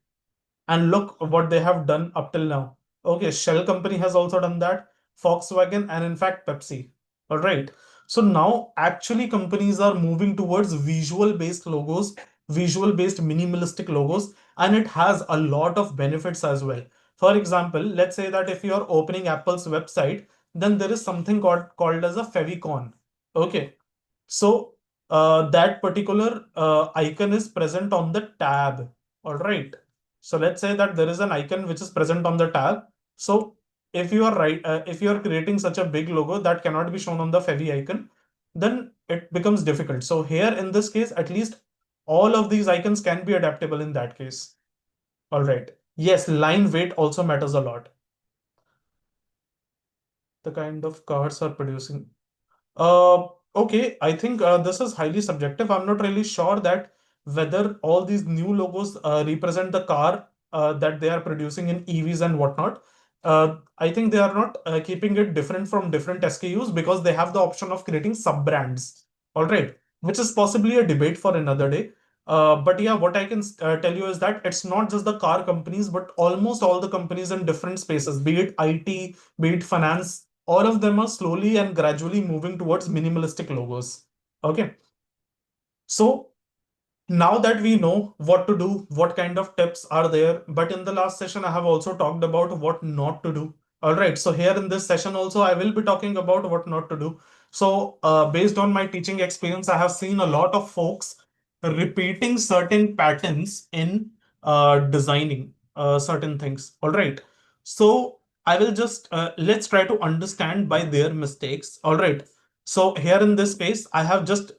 And look what they have done up till now. Okay, Shell company has also done that, Volkswagen, and in fact Pepsi. All right. So now actually companies are moving towards visual based logos, visual based minimalistic logos, and it has a lot of benefits as well. For example, let's say that if you are opening Apple's website, then there is something called as a favicon. Okay. So that particular icon is present on the tab. All right. So let's say that there is an icon which is present on the tab. So if you are creating such a big logo that cannot be shown on the favy icon, then it becomes difficult. So here in this case, at least all of these icons can be adaptable in that case. All right. Yes, line weight also matters a lot. The kind of cars are producing. Okay, I think this is highly subjective. I'm not really sure that whether all these new logos represent the car that they are producing in EVs and whatnot. I think they are not keeping it different from different SKUs because they have the option of creating sub-brands. All right, which is possibly a debate for another day. But yeah, what I can tell you is that it's not just the car companies, but almost all the companies in different spaces, be it IT, be it finance, all of them are slowly and gradually moving towards minimalistic logos. Okay. So now that we know what to do, what kind of tips are there, but in the last session, I have also talked about what not to do. All right. So here in this session also, I will be talking about what not to do. So based on my teaching experience, I have seen a lot of folks repeating certain patterns in designing certain things. All right. So I will just let's try to understand by their mistakes. All right. So here in this case, I have just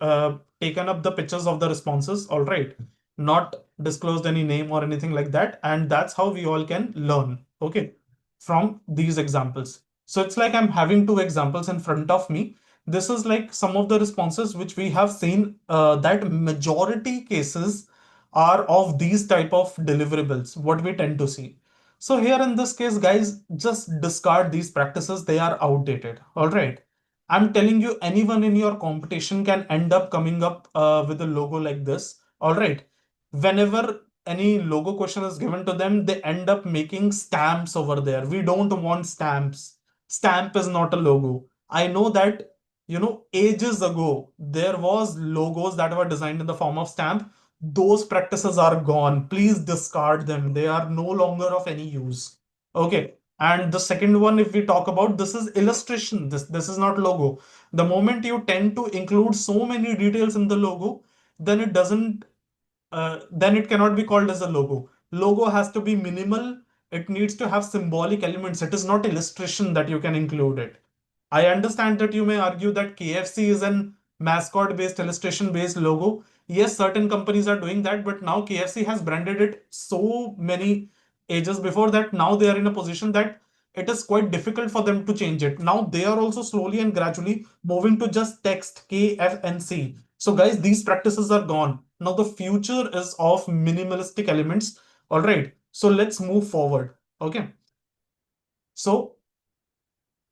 taken up the pictures of the responses. All right. Not disclosed any name or anything like that. And that's how we all can learn. Okay. From these examples. So it's like I'm having two examples in front of me. This is like some of the responses which we have seen that majority cases are of these type of deliverables, what we tend to see. So here in this case, guys, just discard these practices. They are outdated. All right. I'm telling you, anyone in your competition can end up coming up with a logo like this. All right. Whenever any logo question is given to them, they end up making stamps over there. We don't want stamps. Stamp is not a logo. I know that, ages ago, there was logos that were designed in the form of stamp. Those practices are gone. Please discard them. They are no longer of any use. Okay. And the second one, if we talk about, this is illustration. This is not logo. The moment you tend to include so many details in the logo, then it doesn't then it cannot be called as a logo. Logo has to be minimal. It needs to have symbolic elements. It is not illustration that you can include it. I understand that you may argue that KFC is an mascot based, illustration based logo. Yes, certain companies are doing that, but now KFC has branded it so many ages before that. Now they are in a position that it is quite difficult for them to change it. Now they are also slowly and gradually moving to just text KFNC. So, guys, these practices are gone. Now the future is of minimalistic elements. All right. So let's move forward. Okay. So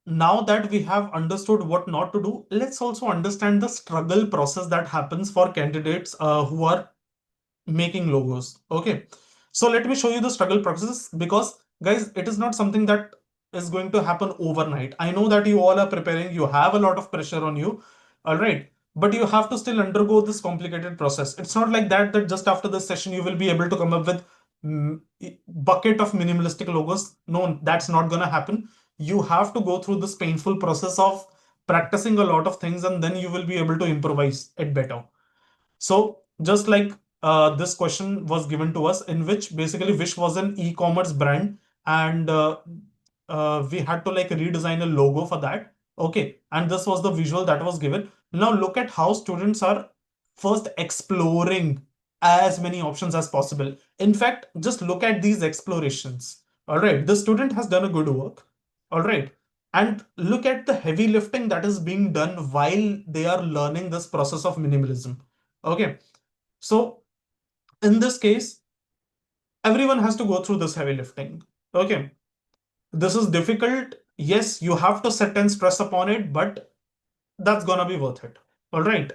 now that we have understood what not to do, let's also understand the struggle process that happens for candidates who are making logos. Okay. So let me show you the struggle process, because guys, it is not something that is going to happen overnight. I know that you all are preparing, you have a lot of pressure on you. All right. But you have to still undergo this complicated process. It's not like that just after this session you will be able to come up with mm, bucket of minimalistic logos. No, that's not going to happen. You have to go through this painful process of practicing a lot of things, and then you will be able to improvise it better. So just like this question was given to us, in which basically Wish was an e-commerce brand, and we had to like redesign a logo for that. Okay, and this was the visual that was given. Now look at how students are first exploring as many options as possible. In fact, just look at these explorations. All right, the student has done a good work. All right. And look at the heavy lifting that is being done while they are learning this process of minimalism. Okay. So in this case, everyone has to go through this heavy lifting. Okay. This is difficult. Yes, you have to sit and stress upon it, but that's gonna be worth it. All right.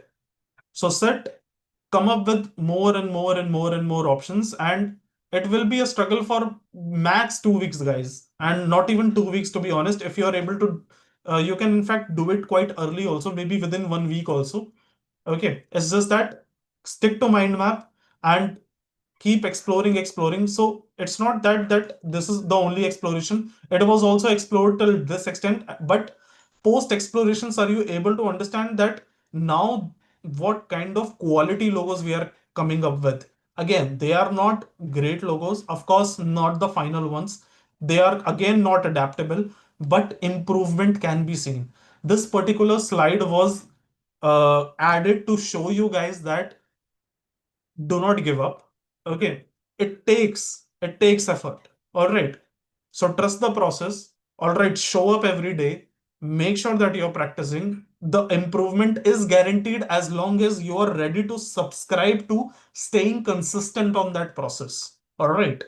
So sit, come up with more and more and more and more options, and it will be a struggle for max 2 weeks, guys, and not even 2 weeks to be honest. If you are able to, you can in fact do it quite early also, maybe within 1 week also. Okay, it's just that stick to mind map and keep exploring. So it's not that this is the only exploration. It was also explored till this extent, but post explorations, are you able to understand that now what kind of quality logos we are coming up with? Again, they are not great logos, of course, not the final ones. They are again not adaptable, but improvement can be seen. This particular slide was added to show you guys that do not give up. Okay. It takes effort. All right. So trust the process. All right. Show up every day. Make sure that you're practicing. The improvement is guaranteed as long as you are ready to subscribe to staying consistent on that process. All right.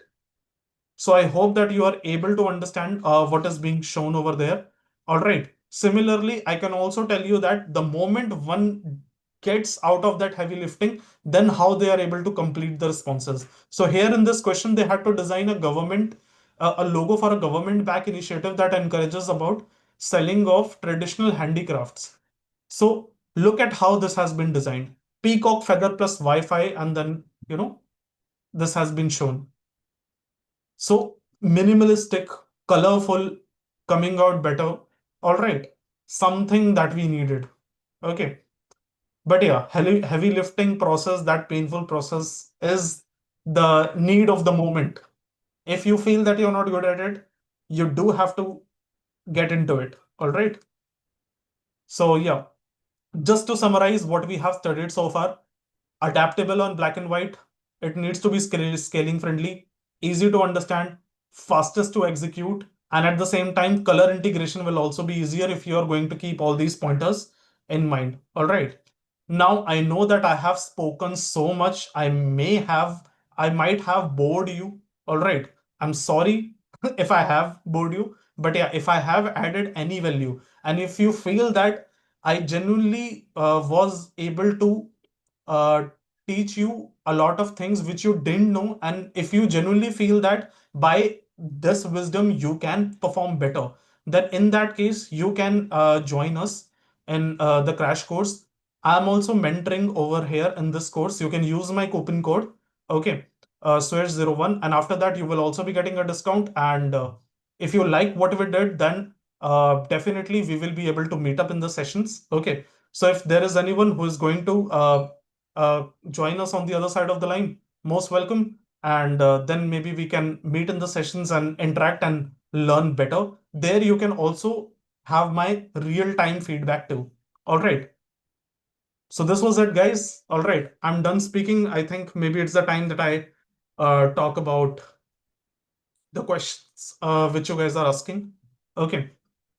So I hope that you are able to understand what is being shown over there. All right. Similarly, I can also tell you that the moment one gets out of that heavy lifting, then how they are able to complete the responses. So here in this question, they had to design a logo for a government back initiative that encourages about selling of traditional handicrafts. So look at how this has been designed. Peacock feather plus Wi-Fi, and then, this has been shown. So minimalistic, colorful, coming out better. All right. Something that we needed. Okay. But yeah, heavy lifting process, that painful process is the need of the moment. If you feel that you're not good at it, you do have to get into it. All right. So yeah, just to summarize what we have studied so far: adaptable on black and white. It needs to be scaling friendly, easy to understand, fastest to execute, and at the same time, color integration will also be easier if you are going to keep all these pointers in mind. All right. Now, I know that I have spoken so much. I might have bored you. All right. I'm sorry. if I have bored you. But yeah, if I have added any value, and if you feel that I genuinely was able to uh, teach you a lot of things which you didn't know, and if you genuinely feel that by this wisdom you can perform better, then in that case you can join us in the crash course. I'm also mentoring over here in this course. You can use my coupon code, okay, Swears01, and after that you will also be getting a discount. And if you like what we did, then definitely we will be able to meet up in the sessions, okay. So if there is anyone who is going to join us on the other side of the line, most welcome. And then maybe we can meet in the sessions and interact and learn better. There you can also have my real time feedback too. All right. So this was it, guys. All right. I'm done speaking. I think maybe it's the time that I talk about the questions which you guys are asking. Okay.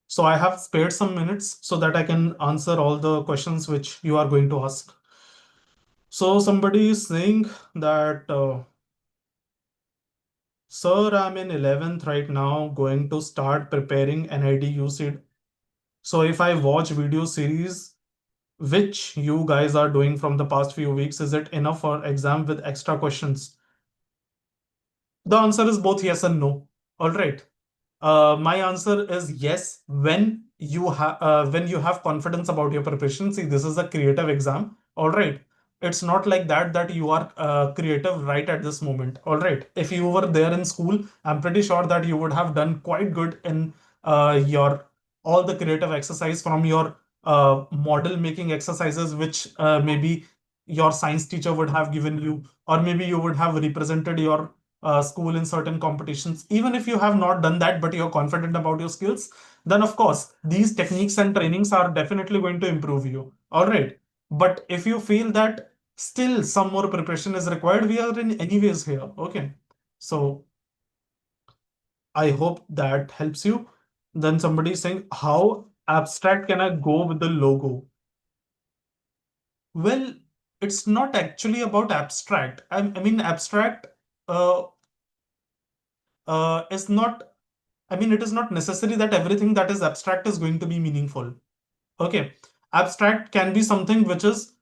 So I have spared some minutes so that I can answer all the questions which you are going to ask. So somebody is saying that, sir, I'm in 11th right now, going to start preparing NID UCEED. So if I watch video series, which you guys are doing from the past few weeks, is it enough for exam with extra questions? The answer is both yes and no. All right. My answer is yes. When you have confidence about your preparation. See, this is a creative exam. All right. It's not like that you are creative right at this moment. All right. If you were there in school, I'm pretty sure that you would have done quite good in your all the creative exercise from your model making exercises, which maybe your science teacher would have given you, or maybe you would have represented your school in certain competitions. Even if you have not done that, but you're confident about your skills, then of course, these techniques and trainings are definitely going to improve you. All right. But if you feel that still some more preparation is required, we are in anyways here. Okay. So I hope that helps you. Then somebody is saying, how abstract can I go with the logo? Well, it's not actually about abstract. I mean, abstract uh, is not, I mean, it is not necessary that everything that is abstract is going to be meaningful. Okay. Abstract can be something which is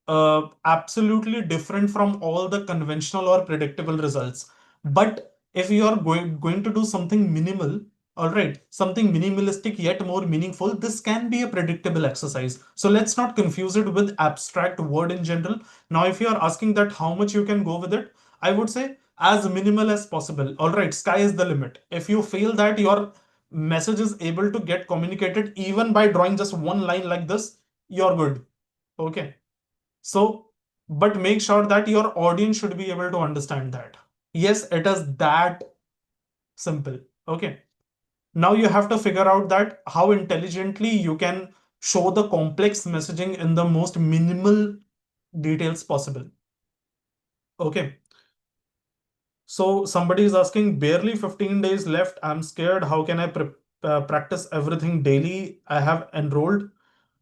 absolutely different from all the conventional or predictable results. But if you are going to do something minimal, all right, something minimalistic yet more meaningful, this can be a predictable exercise. So let's not confuse it with abstract word in general. Now, if you are asking that how much you can go with it, I would say as minimal as possible. All right, sky is the limit. If you feel that your message is able to get communicated even by drawing just one line like this, you're good. Okay. So, but make sure that your audience should be able to understand that. Yes, it is that simple. Okay. Now you have to figure out that how intelligently you can show the complex messaging in the most minimal details possible. Okay. So somebody is asking, barely 15 days left. I'm scared. How can I practice everything daily? I have enrolled.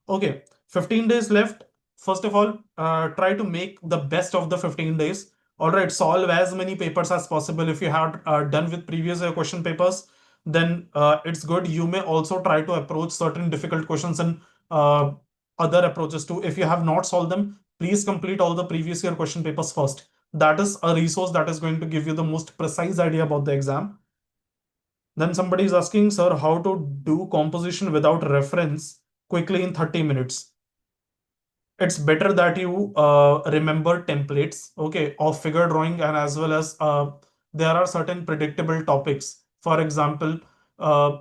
Okay, 15 days left. First of all, try to make the best of the 15 days. All right, solve as many papers as possible. If you have done with previous question papers, then it's good. You may also try to approach certain difficult questions and uh, other approaches too. If you have not solved them, please complete all the previous year question papers first. That is a resource that is going to give you the most precise idea about the exam. Then somebody is asking, sir, how to do composition without reference quickly in 30 minutes. It's better that you remember templates, okay, of figure drawing, and as well as there are certain predictable topics. For example, uh,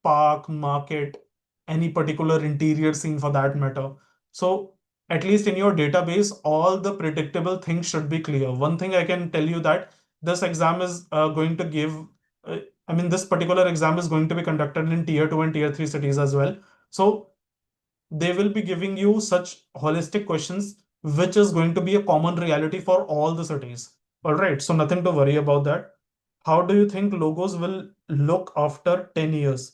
park, market, any particular interior scene for that matter. So at least in your database, all the predictable things should be clear. One thing I can tell you that this exam is going to give, uh, I mean, this particular exam is going to be conducted in tier 2 and tier 3 cities as well. So they will be giving you such holistic questions, which is going to be a common reality for all the cities. All right, so nothing to worry about that. How do you think logos will look after 10 years?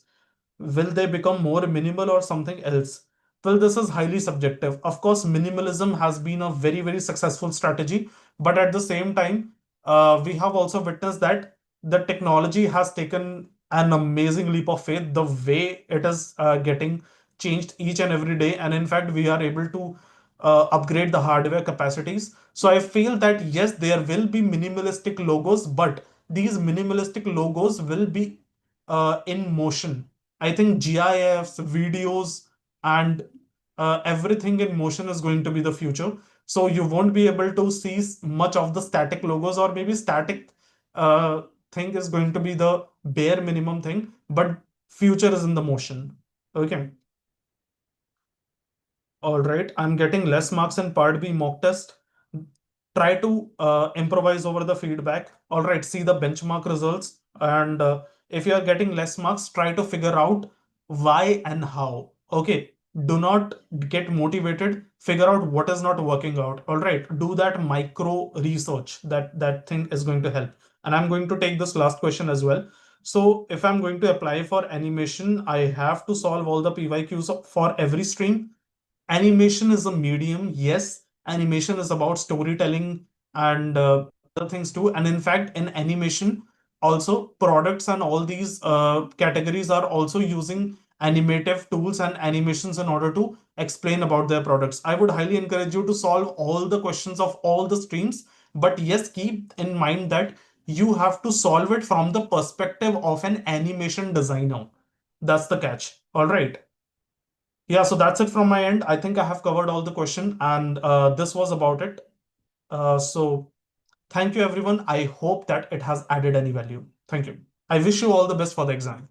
Will they become more minimal or something else? Well, this is highly subjective. Of course, minimalism has been a very, very successful strategy, but at the same time, we have also witnessed that the technology has taken an amazing leap of faith, the way it is getting changed each and every day. And in fact, we are able to upgrade the hardware capacities. So I feel that yes, there will be minimalistic logos, but these minimalistic logos will be in motion. I think GIFs, videos, and everything in motion is going to be the future. So you won't be able to see much of the static logos, or maybe static thing is going to be the bare minimum thing, but future is in the motion. Okay. All right, I'm getting less marks in part B mock test. Try to improvise over the feedback. All right, see the benchmark results. And if you are getting less marks, try to figure out why and how. Okay, do not get motivated. Figure out what is not working out. All right, do that micro research. That thing is going to help. And I'm going to take this last question as well. So if I'm going to apply for animation, I have to solve all the PYQs for every stream. Animation is a medium. Yes, animation is about storytelling and other things too. And in fact, in animation, also products and all these categories are also using animative tools and animations in order to explain about their products. I would highly encourage you to solve all the questions of all the streams, but yes, keep in mind that you have to solve it from the perspective of an animation designer. That's the catch. All right. Yeah, so that's it from my end. I think I have covered all the question, and this was about it. So thank you, everyone. I hope that it has added any value. Thank you. I wish you all the best for the exam.